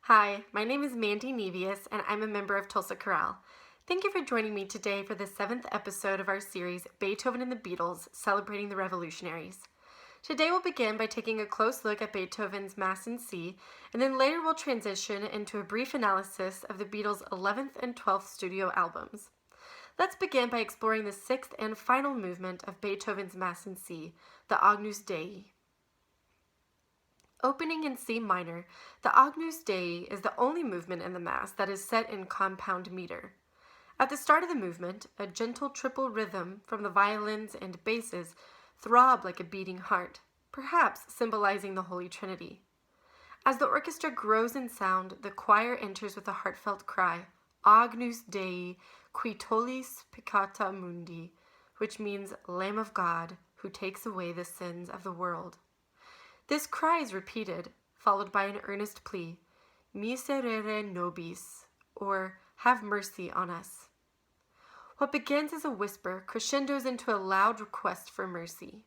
Hi, my name is Mandy Nevius, and I'm a member of Tulsa Chorale. Thank you for joining me today for the 7th episode of our series, Beethoven and the Beatles, Celebrating the Revolutionaries. Today we'll begin by taking a close look at Beethoven's Mass in C, and then later we'll transition into a brief analysis of the Beatles' 11th and 12th studio albums. Let's begin by exploring the 6th and final movement of Beethoven's Mass in C, the Agnus Dei. Opening in C minor, the Agnus Dei is the only movement in the Mass that is set in compound meter. At the start of the movement, a gentle triple rhythm from the violins and basses throb like a beating heart, perhaps symbolizing the Holy Trinity. As the orchestra grows in sound, the choir enters with a heartfelt cry, Agnus Dei, qui tollis peccata mundi, which means Lamb of God, who takes away the sins of the world. This cry is repeated, followed by an earnest plea, Miserere nobis, or have mercy on us. What begins as a whisper crescendos into a loud request for mercy.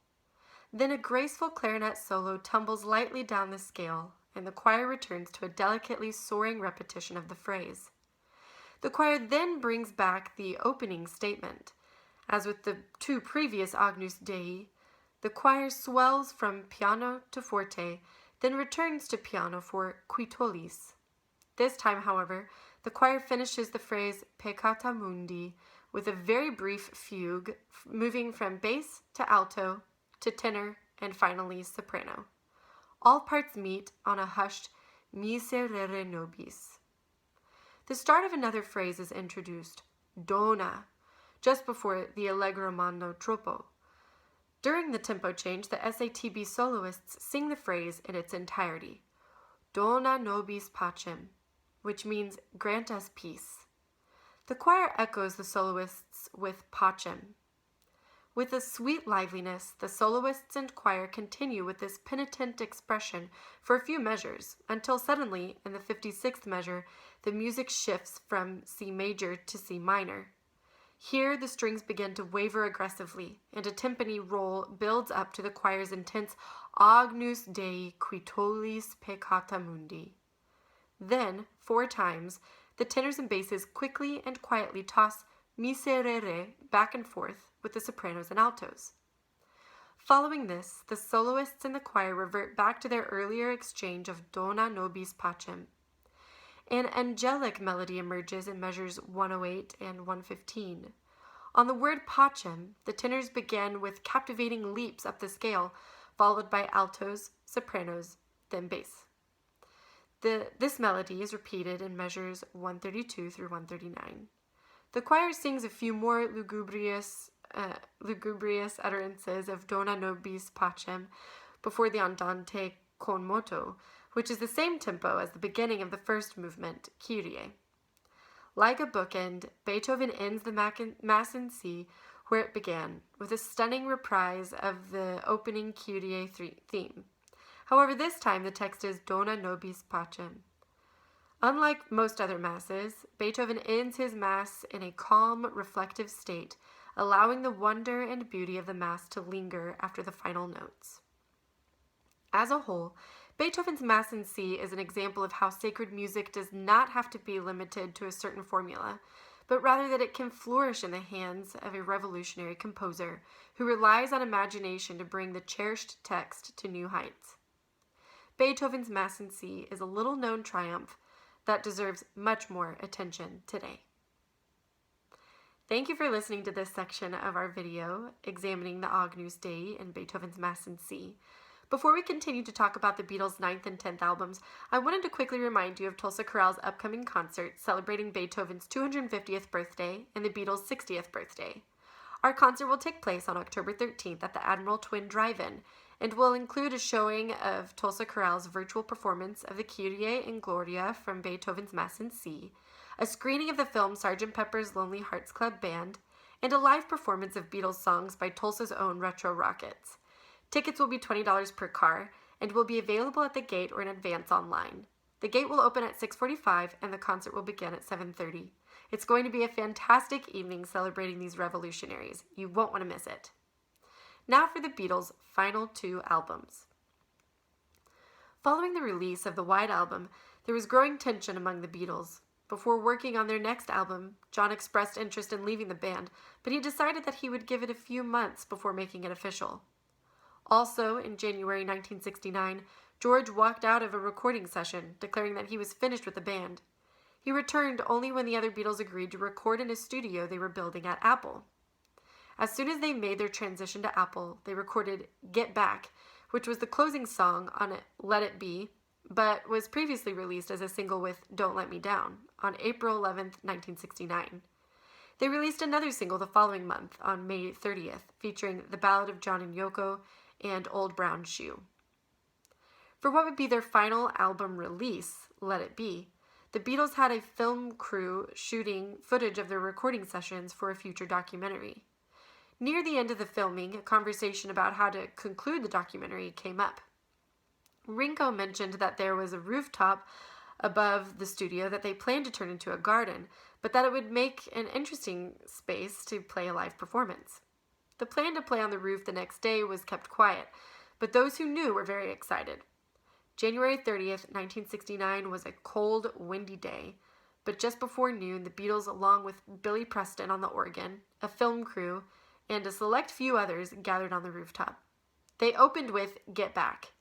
Then a graceful clarinet solo tumbles lightly down the scale, and the choir returns to a delicately soaring repetition of the phrase. The choir then brings back the opening statement. As with the two previous Agnus Dei, the choir swells from piano to forte, then returns to piano for qui tollis. This time, however, the choir finishes the phrase peccata mundi with a very brief fugue, moving from bass to alto to tenor and finally soprano. All parts meet on a hushed miserere nobis. The start of another phrase is introduced, dona, just before the allegro mondo troppo. During the tempo change, the SATB soloists sing the phrase in its entirety, Dona nobis pacem, which means grant us peace. The choir echoes the soloists with pacem. With a sweet liveliness, the soloists and choir continue with this penitent expression for a few measures, until suddenly, in the 56th measure, the music shifts from C major to C minor. Here, the strings begin to waver aggressively, and a timpani roll builds up to the choir's intense Agnus Dei qui tollis peccata mundi. Then, 4 times, the tenors and basses quickly and quietly toss miserere back and forth with the sopranos and altos. Following this, the soloists and the choir revert back to their earlier exchange of Dona nobis pacem. An angelic melody emerges in measures 108 and 115. On the word pacem, the tenors begin with captivating leaps up the scale, followed by altos, sopranos, then bass. This melody is repeated in measures 132 through 139. The choir sings a few more lugubrious utterances of Dona nobis pacem before the andante con moto, which is the same tempo as the beginning of the first movement, Kyrie. Like a bookend, Beethoven ends the Mass in C where it began, with a stunning reprise of the opening Kyrie theme. However, this time the text is Dona nobis pacem. Unlike most other masses, Beethoven ends his Mass in a calm, reflective state, allowing the wonder and beauty of the Mass to linger after the final notes. As a whole, Beethoven's Mass in C is an example of how sacred music does not have to be limited to a certain formula, but rather that it can flourish in the hands of a revolutionary composer who relies on imagination to bring the cherished text to new heights. Beethoven's Mass in C is a little-known triumph that deserves much more attention today. Thank you for listening to this section of our video examining the Agnus Dei and Beethoven's Mass in C. Before we continue to talk about the Beatles' 9th and 10th albums, I wanted to quickly remind you of Tulsa Chorale's upcoming concert celebrating Beethoven's 250th birthday and the Beatles' 60th birthday. Our concert will take place on October 13th at the Admiral Twin Drive-In, and will include a showing of Tulsa Chorale's virtual performance of the Kyrie and Gloria from Beethoven's Mass in C, a screening of the film Sgt. Pepper's Lonely Hearts Club Band, and a live performance of Beatles songs by Tulsa's own Retro Rockets. Tickets will be $20 per car and will be available at the gate or in advance online. The gate will open at 6:45 and the concert will begin at 7:30. It's going to be a fantastic evening celebrating these revolutionaries. You won't want to miss it. Now for the Beatles' final 2 albums. Following the release of the White Album, there was growing tension among the Beatles. Before working on their next album, John expressed interest in leaving the band, but he decided that he would give it a few months before making it official. Also, in January 1969, George walked out of a recording session, declaring that he was finished with the band. He returned only when the other Beatles agreed to record in a studio they were building at Apple. As soon as they made their transition to Apple, they recorded Get Back, which was the closing song on Let It Be, but was previously released as a single with Don't Let Me Down on April 11th, 1969. They released another single the following month on May 30th, featuring The Ballad of John and Yoko and Old Brown Shoe. For what would be their final album release, Let It Be, the Beatles had a film crew shooting footage of their recording sessions for a future documentary. Near the end of the filming, a conversation about how to conclude the documentary came up. Ringo mentioned that there was a rooftop above the studio that they planned to turn into a garden, but that it would make an interesting space to play a live performance. The plan to play on the roof the next day was kept quiet, but those who knew were very excited. January 30th, 1969 was a cold, windy day, but just before noon, the Beatles, along with Billy Preston on the organ, a film crew, and a select few others gathered on the rooftop. They opened with Get Back.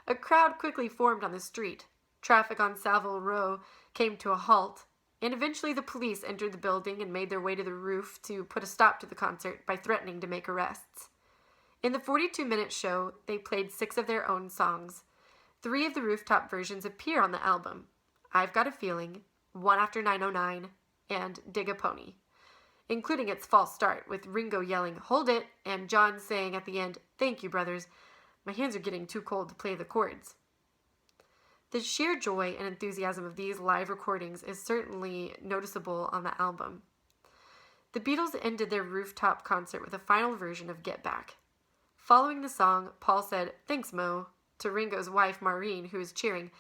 A crowd quickly formed on the street. Traffic on Savile Row came to a halt, and eventually the police entered the building and made their way to the roof to put a stop to the concert by threatening to make arrests. In the 42-minute show, they played 6 of their own songs. 3 of the rooftop versions appear on the album: I've Got a Feeling, One After 909, and Dig a Pony, including its false start, with Ringo yelling, "Hold it," and John saying at the end, "Thank you, brothers. My hands are getting too cold to play the chords." The sheer joy and enthusiasm of these live recordings is certainly noticeable on the album. The Beatles ended their rooftop concert with a final version of Get Back. Following the song, Paul said, "Thanks, Mo," to Ringo's wife, Maureen, who was cheering,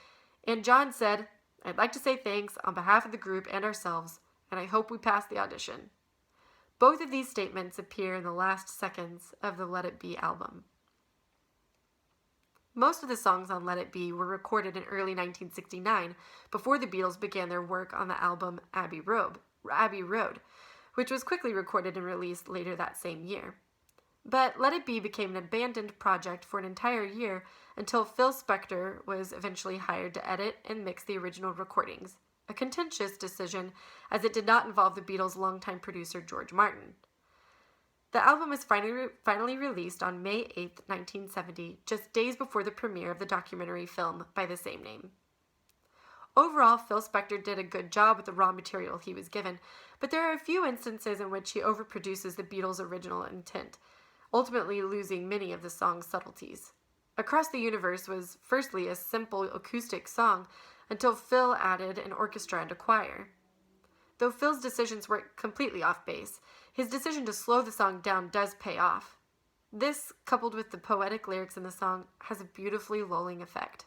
and John said, "I'd like to say thanks on behalf of the group and ourselves, and I hope we pass the audition." Both of these statements appear in the last seconds of the Let It Be album. Most of the songs on Let It Be were recorded in early 1969, before the Beatles began their work on the album Abbey Road, which was quickly recorded and released later that same year. But Let It Be became an abandoned project for an entire year until Phil Spector was eventually hired to edit and mix the original recordings, a contentious decision as it did not involve the Beatles' longtime producer George Martin. The album was finally released on May 8, 1970, just days before the premiere of the documentary film by the same name. Overall, Phil Spector did a good job with the raw material he was given, but there are a few instances in which he overproduces the Beatles' original intent, ultimately losing many of the song's subtleties. Across the Universe was firstly a simple acoustic song until Phil added an orchestra and a choir. Though Phil's decisions were completely off base, his decision to slow the song down does pay off. This, coupled with the poetic lyrics in the song, has a beautifully lulling effect.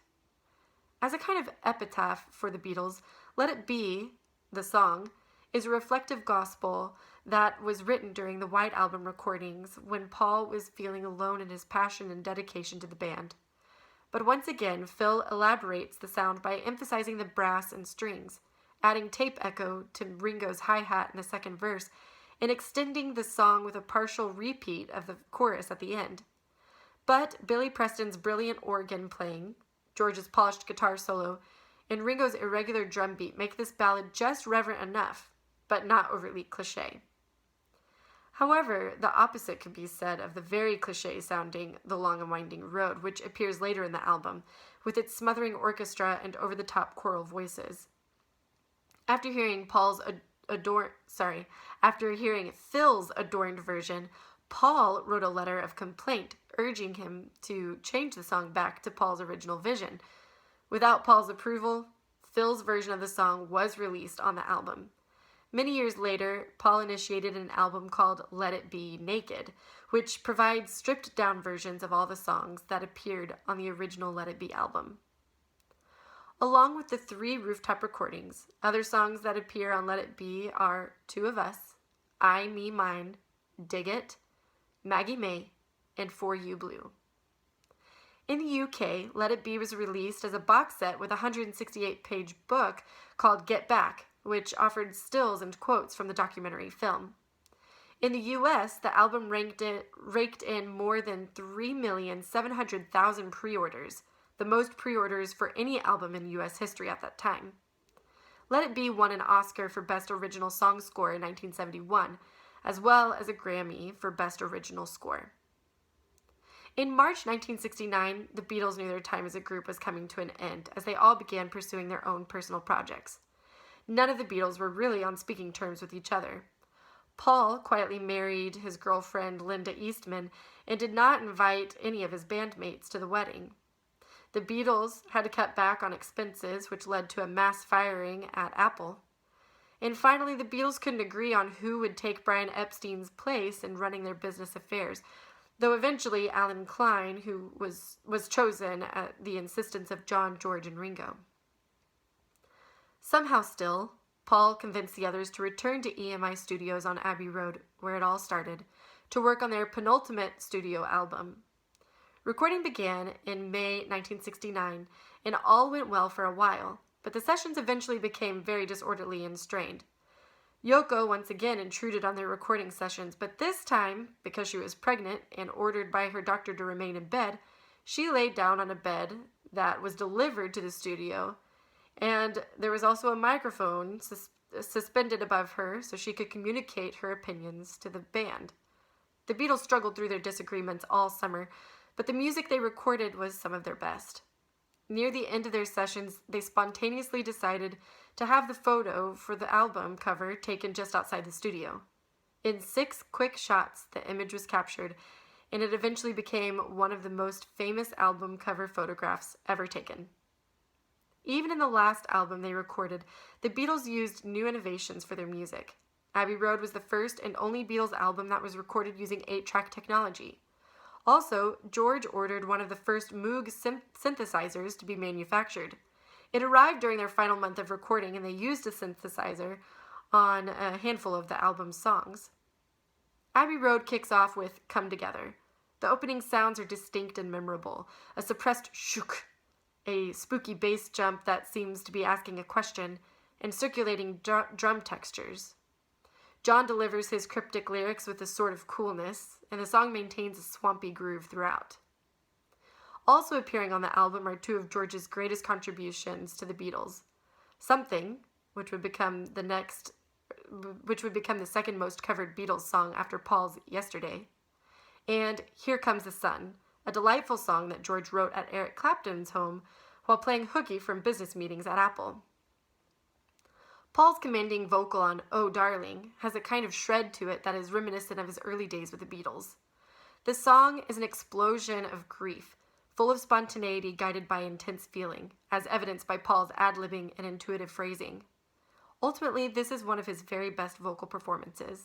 As a kind of epitaph for the Beatles, Let It Be, the song, is a reflective gospel that was written during the White Album recordings when Paul was feeling alone in his passion and dedication to the band. But once again, Phil elaborates the sound by emphasizing the brass and strings, adding tape echo to Ringo's hi-hat in the second verse, and extending the song with a partial repeat of the chorus at the end. But Billy Preston's brilliant organ playing, George's polished guitar solo, and Ringo's irregular drum beat make this ballad just reverent enough, but not overly cliché. However, the opposite could be said of the very cliché-sounding The Long and Winding Road, which appears later in the album, with its smothering orchestra and over-the-top choral voices. After hearing Phil's adorned version, Paul wrote a letter of complaint urging him to change the song back to Paul's original vision. Without Paul's approval, Phil's version of the song was released on the album. Many years later, Paul initiated an album called Let It Be Naked, which provides stripped-down versions of all the songs that appeared on the original Let It Be album. Along with the 3 rooftop recordings, other songs that appear on Let It Be are Two of Us, I, Me, Mine, Dig It, Maggie May, and For You Blue. In the UK, Let It Be was released as a box set with a 168-page book called Get Back, which offered stills and quotes from the documentary film. In the US, the album raked in more than 3,700,000 pre-orders, the most pre-orders for any album in US history at that time. Let It Be won an Oscar for Best Original Song Score in 1971, as well as a Grammy for Best Original Score. In March 1969, the Beatles knew their time as a group was coming to an end as they all began pursuing their own personal projects. None of the Beatles were really on speaking terms with each other. Paul quietly married his girlfriend Linda Eastman and did not invite any of his bandmates to the wedding. The Beatles had to cut back on expenses, which led to a mass firing at Apple. And finally, the Beatles couldn't agree on who would take Brian Epstein's place in running their business affairs, though eventually Alan Klein, who was chosen at the insistence of John, George, and Ringo. Somehow still, Paul convinced the others to return to EMI Studios on Abbey Road, where it all started, to work on their penultimate studio album. Recording began in May 1969, and all went well for a while, but the sessions eventually became very disorderly and strained. Yoko once again intruded on their recording sessions, but this time, because she was pregnant and ordered by her doctor to remain in bed, she laid down on a bed that was delivered to the studio, and there was also a microphone suspended above her so she could communicate her opinions to the band. The Beatles struggled through their disagreements all summer, but the music they recorded was some of their best. Near the end of their sessions, they spontaneously decided to have the photo for the album cover taken just outside the studio. In 6 quick shots, the image was captured, and it eventually became one of the most famous album cover photographs ever taken. Even in the last album they recorded, the Beatles used new innovations for their music. Abbey Road was the first and only Beatles album that was recorded using 8-track technology. Also, George ordered one of the first Moog synthesizers to be manufactured. It arrived during their final month of recording, and they used a synthesizer on a handful of the album's songs. Abbey Road kicks off with Come Together. The opening sounds are distinct and memorable. A suppressed shook, a spooky bass jump that seems to be asking a question, and circulating drum textures. John delivers his cryptic lyrics with a sort of coolness, and the song maintains a swampy groove throughout. Also appearing on the album are 2 of George's greatest contributions to the Beatles, Something, which would become the second most covered Beatles song after Paul's Yesterday, and Here Comes the Sun, a delightful song that George wrote at Eric Clapton's home while playing hooky from business meetings at Apple. Paul's commanding vocal on Oh Darling has a kind of shred to it that is reminiscent of his early days with the Beatles. The song is an explosion of grief, full of spontaneity guided by intense feeling, as evidenced by Paul's ad-libbing and intuitive phrasing. Ultimately, this is one of his very best vocal performances.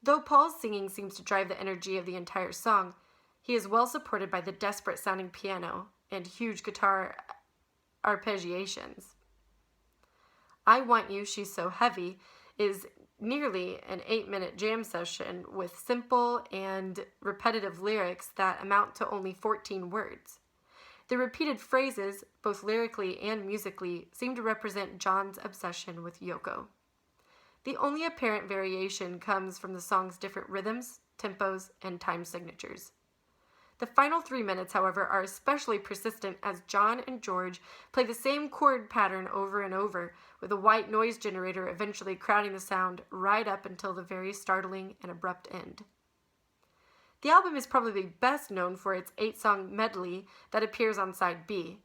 Though Paul's singing seems to drive the energy of the entire song, he is well supported by the desperate-sounding piano and huge guitar arpeggiations. I Want You, She's So Heavy is nearly an 8-minute jam session with simple and repetitive lyrics that amount to only 14 words. The repeated phrases, both lyrically and musically, seem to represent John's obsession with Yoko. The only apparent variation comes from the song's different rhythms, tempos, and time signatures. The final 3 minutes, however, are especially persistent as John and George play the same chord pattern over and over, with a white noise generator eventually crowding the sound right up until the very startling and abrupt end. The album is probably best known for its 8-song medley that appears on side B.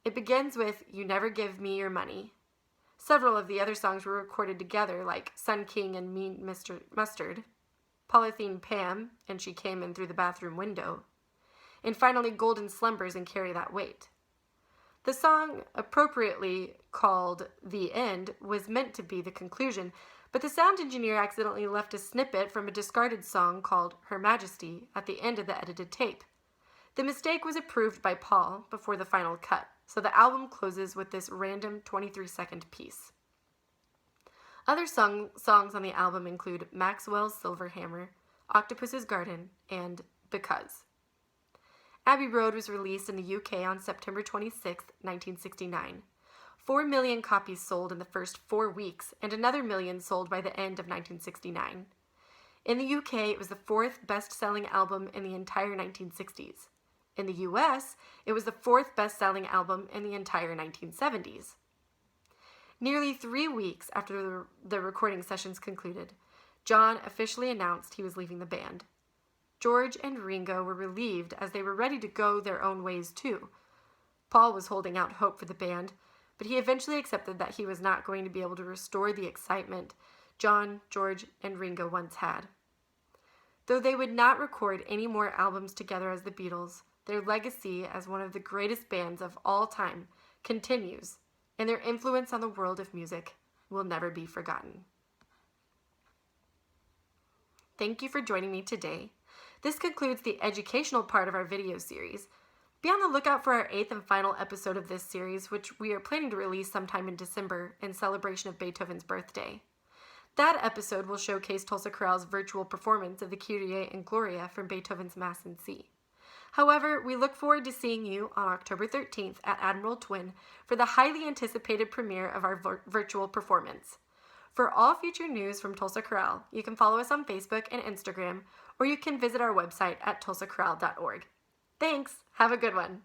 It begins with You Never Give Me Your Money. Several of the other songs were recorded together, like Sun King and Mean Mustard, Polythene Pam and She Came In Through the Bathroom Window, and finally Golden Slumbers and Carry That Weight. The song, appropriately called The End, was meant to be the conclusion, but the sound engineer accidentally left a snippet from a discarded song called Her Majesty at the end of the edited tape. The mistake was approved by Paul before the final cut, so the album closes with this random 23-second piece. Other songs on the album include Maxwell's Silver Hammer, Octopus's Garden, and Because. Abbey Road was released in the UK on September 26, 1969. 4 million copies sold in the first 4 weeks, and another million sold by the end of 1969. In the UK, it was the 4th best-selling album in the entire 1960s. In the US, it was the 4th best-selling album in the entire 1970s. Nearly 3 weeks after the recording sessions concluded, John officially announced he was leaving the band. George and Ringo were relieved as they were ready to go their own ways too. Paul was holding out hope for the band, but he eventually accepted that he was not going to be able to restore the excitement John, George, and Ringo once had. Though they would not record any more albums together as the Beatles, their legacy as one of the greatest bands of all time continues, and their influence on the world of music will never be forgotten. Thank you for joining me today. This concludes the educational part of our video series. Be on the lookout for our 8th and final episode of this series, which we are planning to release sometime in December in celebration of Beethoven's birthday. That episode will showcase Tulsa Chorale's virtual performance of the Kyrie and Gloria from Beethoven's Mass in C. However, we look forward to seeing you on October 13th at Admiral Twin for the highly anticipated premiere of our virtual performance. For all future news from Tulsa Chorale, you can follow us on Facebook and Instagram, or you can visit our website at tulsachorale.org. Thanks! Have a good one!